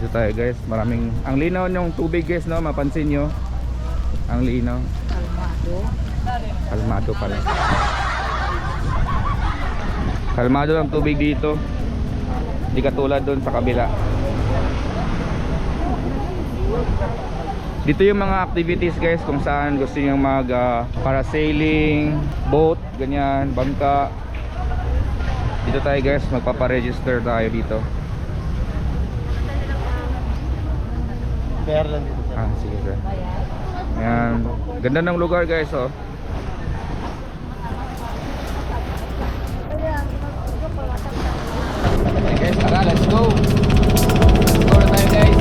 Dito tayo guys, maraming, ang linaw ng tubig guys, no, mapansin nyo, ang linaw. Kalmado pala. Kalmado ang tubig dito, hindi katulad doon sa kabila. Dito yung mga activities guys, kung saan gusto nyo mag parasailing, boat, ganyan, bangka. Dito tayo guys, magpaparegister tayo dito. Ah, sige sir. Ayan, ganda ng lugar guys, oh. Okay guys, tara, let's go. Go na tayo guys.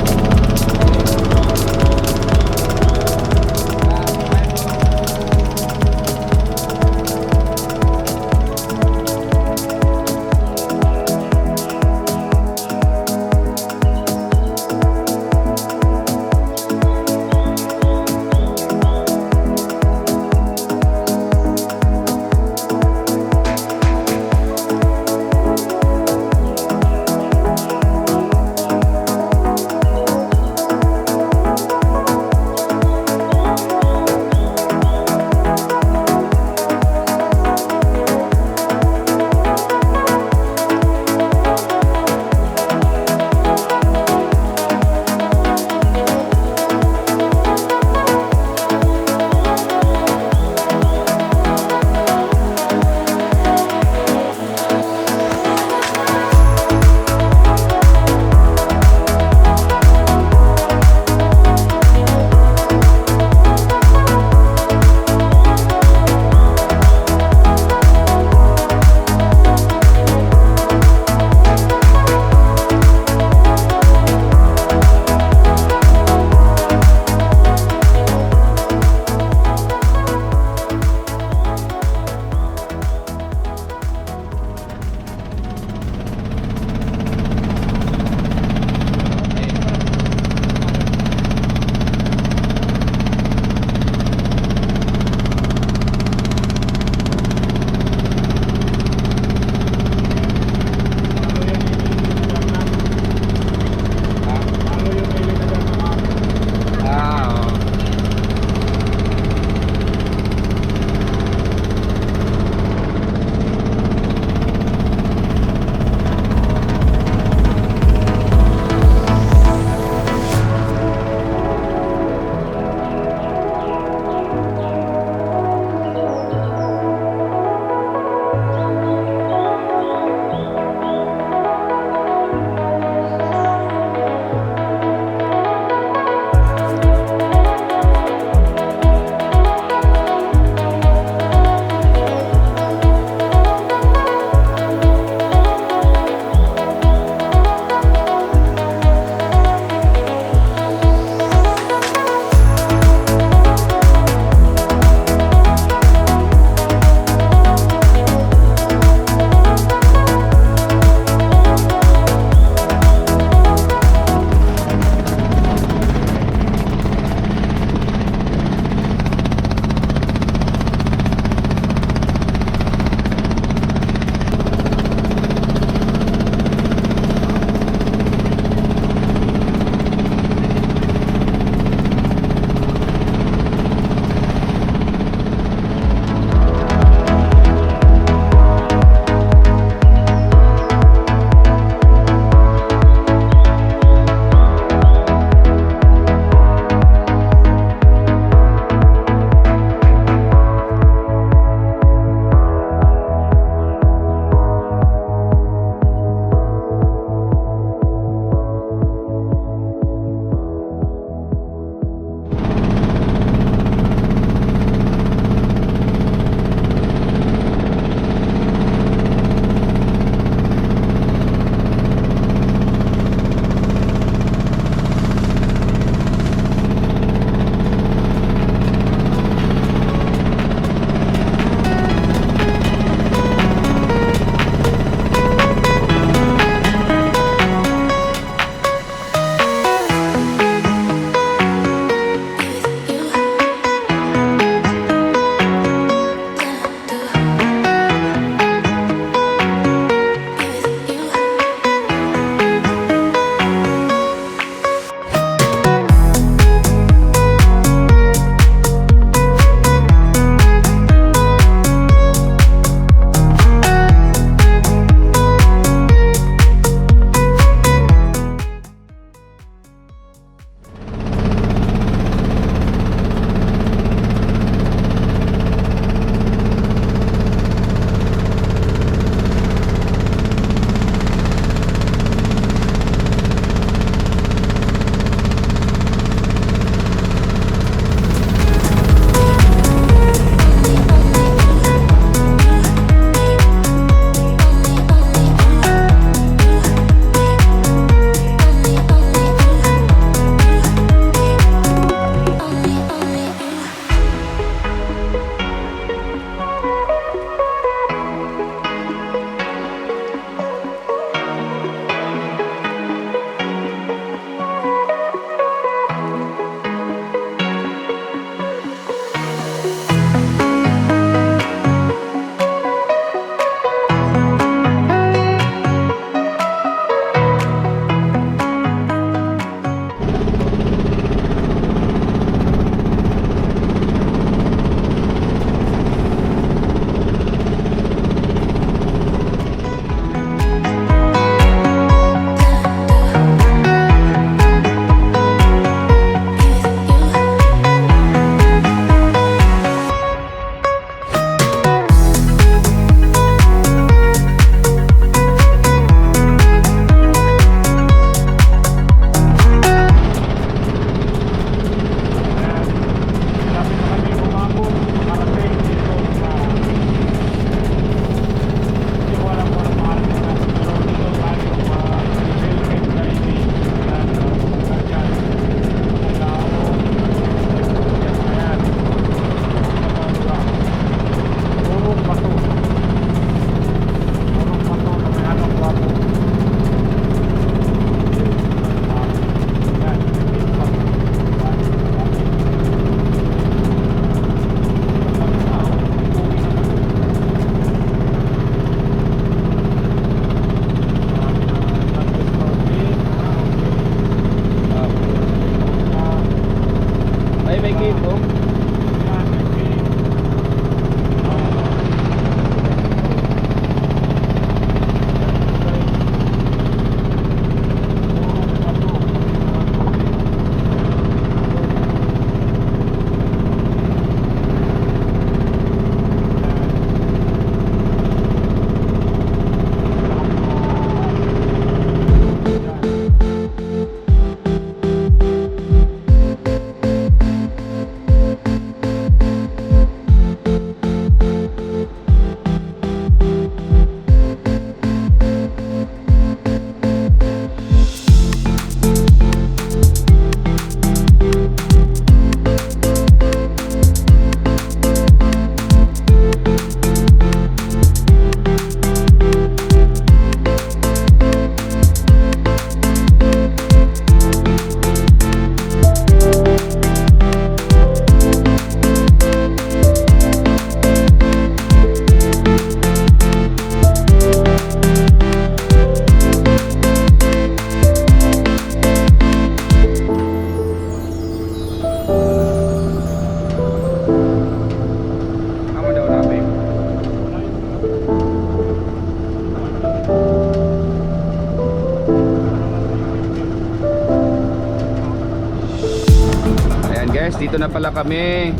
guys, dito na pala kami.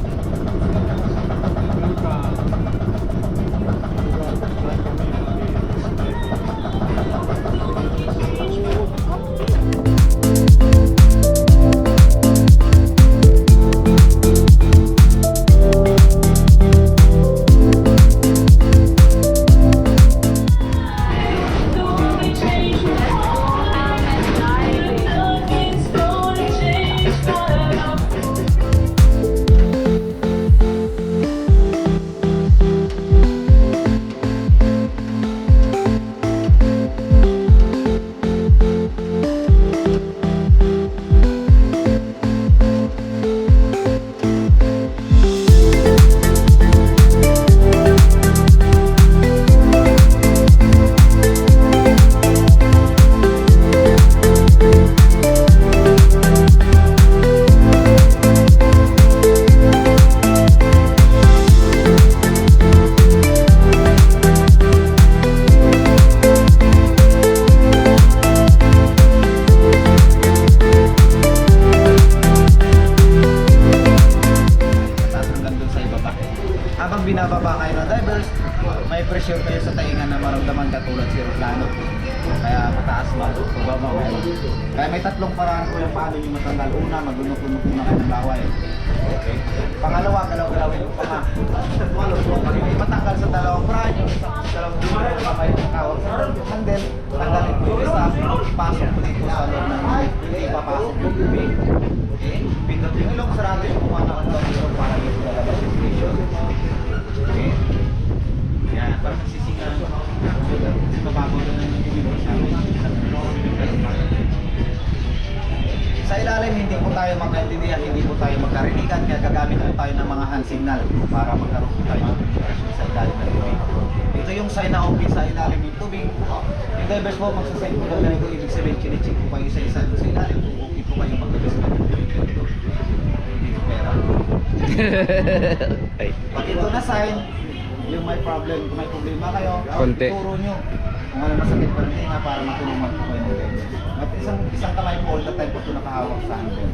Binababa kayo ng divers, may pressure kayo sa tainga na maramdaman katulad si Roslano. Kaya mataas mo, baba meron. Kaya may tatlong paraan po yung paano nyo matanggal. Una, maglunok-lunok na kayo ng laway. Okay. Pangalawa, galaw-galawin yung panga. Matanggal sa dalawang paraan yung dalawang dito yung kamay ng kawag sa handle. Tanggalin po yung isa, ipasok po dito sa loob ng hindi ipapasok yung bibig. Okay. Pindot yung ilong, sarado yung kumana ng ilong para dito lalabas yung pressure. Okay. Yan, parang nagsisingan. Mababago na yung bibig sa amin. Sa ilalim, hindi po tayo magkaintindihan, hindi po tayo magkarinigan, kaya gagamit po tayo ng mga hand signal para magkaroon po tayo ng communication sa ilalim ng tubig. Ito yung sign na okay sa ilalim ng tubig. Yung divers po, magsasign po ng ganito, ibig sabihin, chine-check po kayo isa-isa sa ilalim kung okay po kayo maglabas ng tubig. Hindi po pera. Pag ito na sign, yung may problem, kung may problema kayo, konti. ituro nyo kung ano masakit pa rin nga para matulungan po kayo ng divers. At isang kamay po all the time po ito nakahawak sa handle.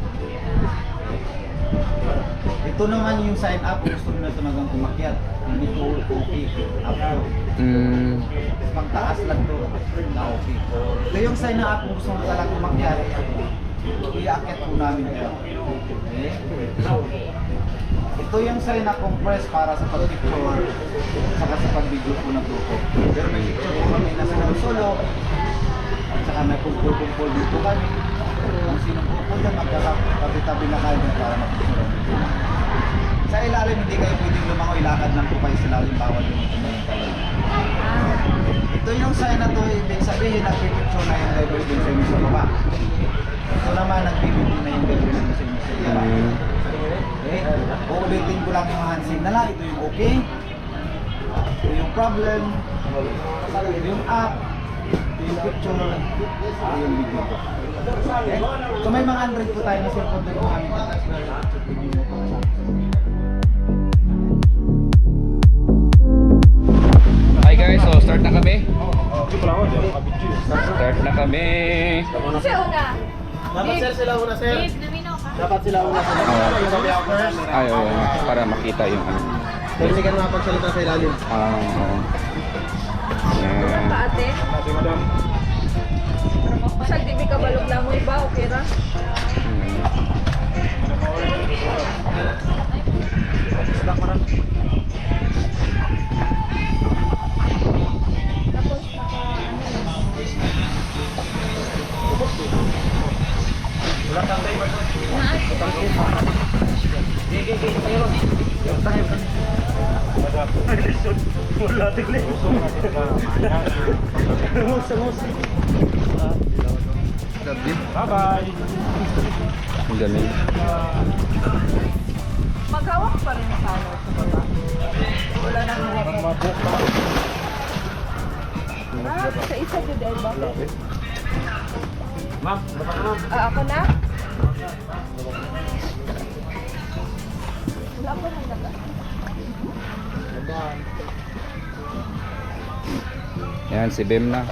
Ito naman yung sign up, gusto nyo na ito nagang umakyat. Hindi po okay, up to. Pagtaas lang to, na okay. Ito yung sign na up, kung gusto nyo talagang umakyat, i-akyat po namin ito. Okay? Ito yung sign na compress para sa pag-picture, saka sa pag-video po ng grupo. Pero may picture po kami nasa solo, at saka may kumpul-kumpul dito kami. Kung sinong grupo dyan, magkakapitabi na kayo para mapicture. Sa ilalim, hindi kayo pwedeng lumangoy, lakad lang po kayo sa ilalim, bawal yung tumayin talaga. Ito yung sign na to, ibig sabihin, nagpipicture na yung divers din sa inyo sa baba. Ito naman, nagbibidyo na yung divers din sa inyo sa ilalim. Okay, uulitin ko lang yung hand signal. Ito yung okay, ito yung problem, ito yung up, ito yung picture, ito yung video. Okay? So may mga Android po tayo na cellphone din po kami. Hi guys, so start na kami. Start na kami. Siya una. Dapat sir sila una sir. Dapat sila una sila. Ay, oo, para makita yung ano. Pero hindi ka mapagsalita sa ilalim. Oo. Yan. Ka ate? Siya di ka balog lang mo iba, okay ra? Tapos Wala kang driver. Wala tigli. Bye-bye. Ang galing. maghawak pa rin sa ano sa baba. Wala nang hawak. Sa isa dyan dahil ba? Ma'am, dapat ma'am. Ako na? Wala pa nang dapat. Yan, si Bem na.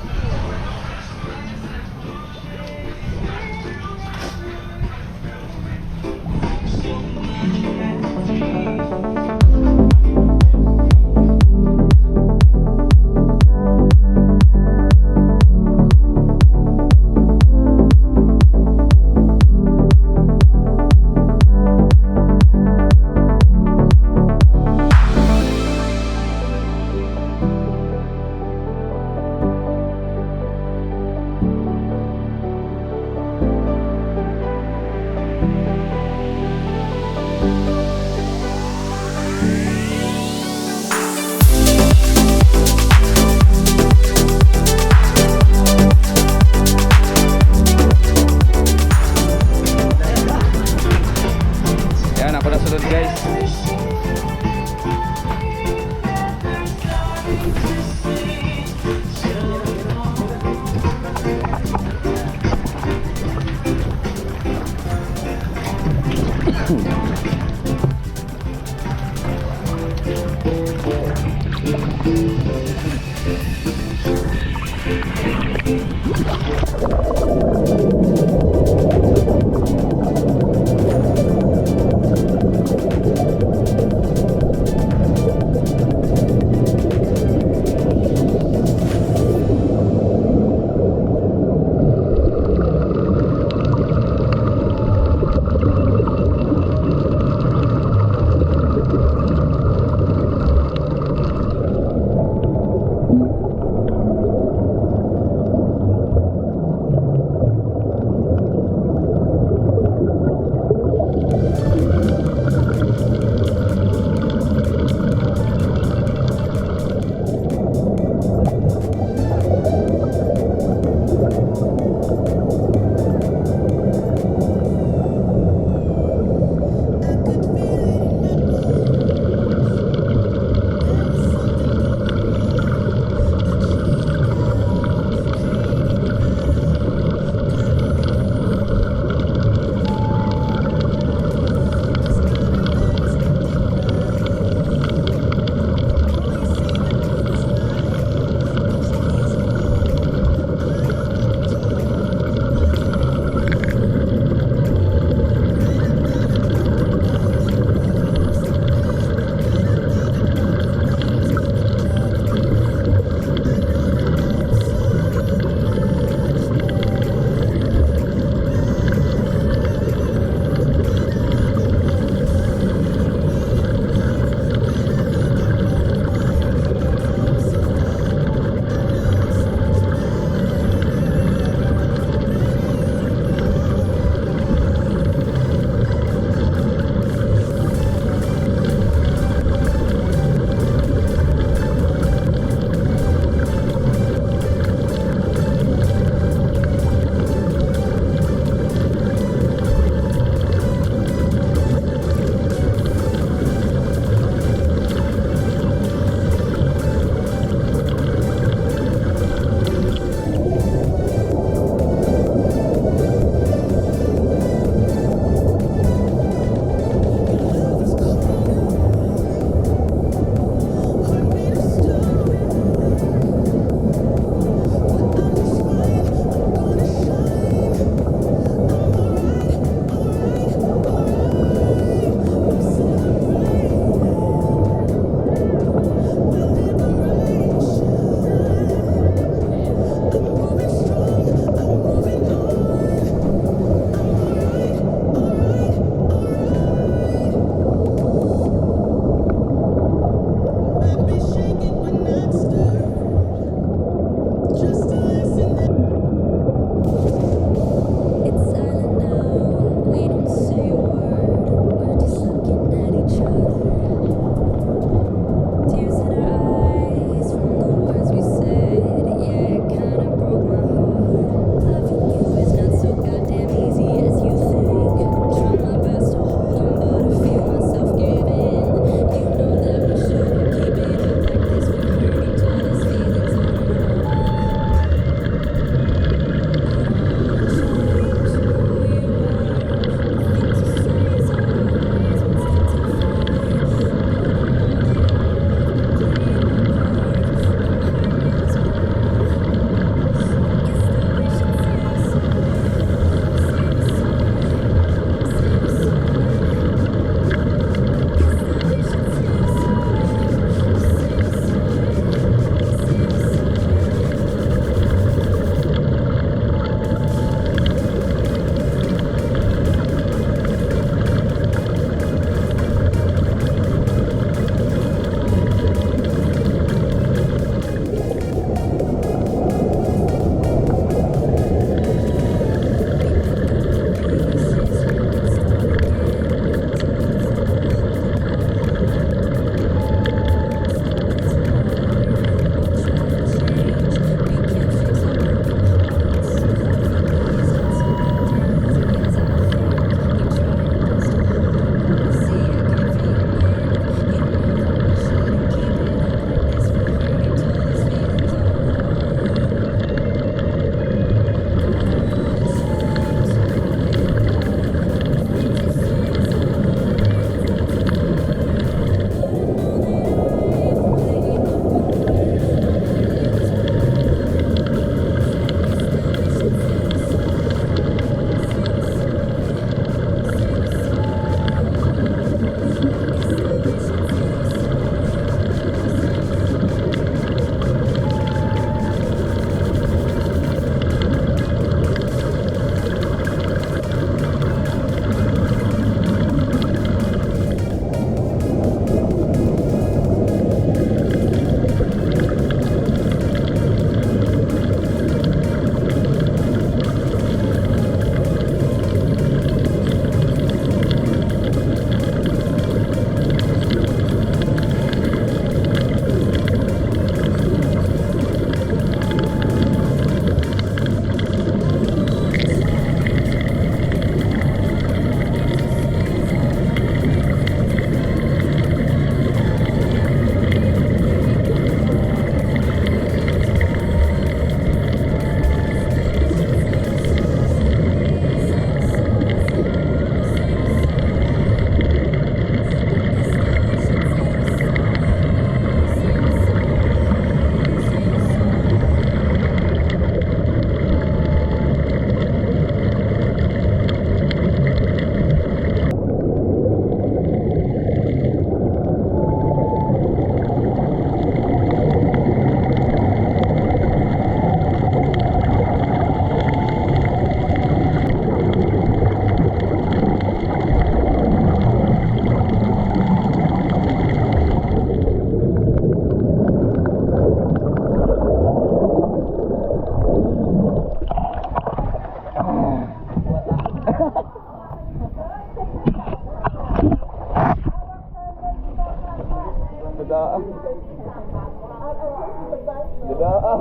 Ganda ah.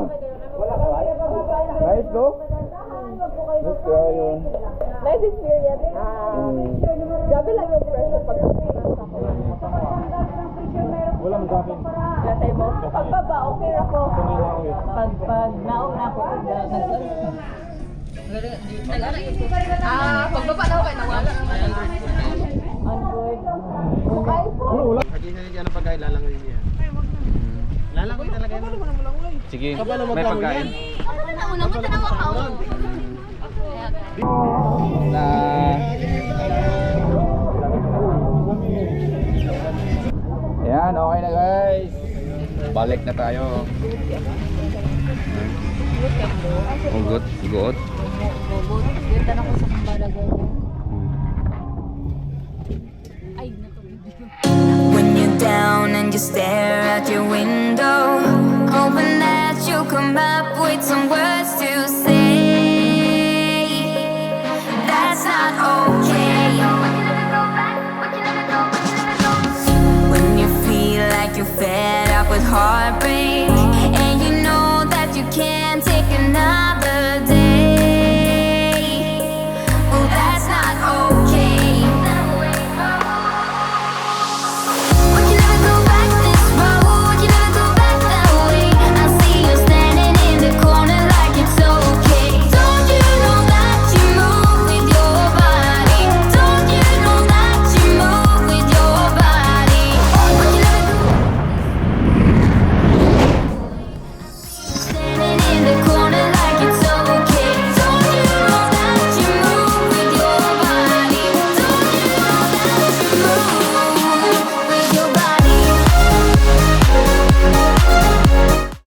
Nice no? Nice kaya yun. Nice experience. Grabe lang yung pressure pag Walang gamin. latay mo. Pagbaba, okay ako. Pag naon na ako, pagbaba na ako kay nawala. Android. Okay po. Pag inanigyan ng pagkain, lalangoy niya. Lalangoy talaga yun. Sige, may pagkain. Na Ayan, okay na guys. Balik na tayo. Ugot, ugot. Ganda na ko sa kambalagay niya. Ay, When you're down and you stare out your window, hoping that you'll come up with some words to say. That's not okay. When you feel like you're fed up with heart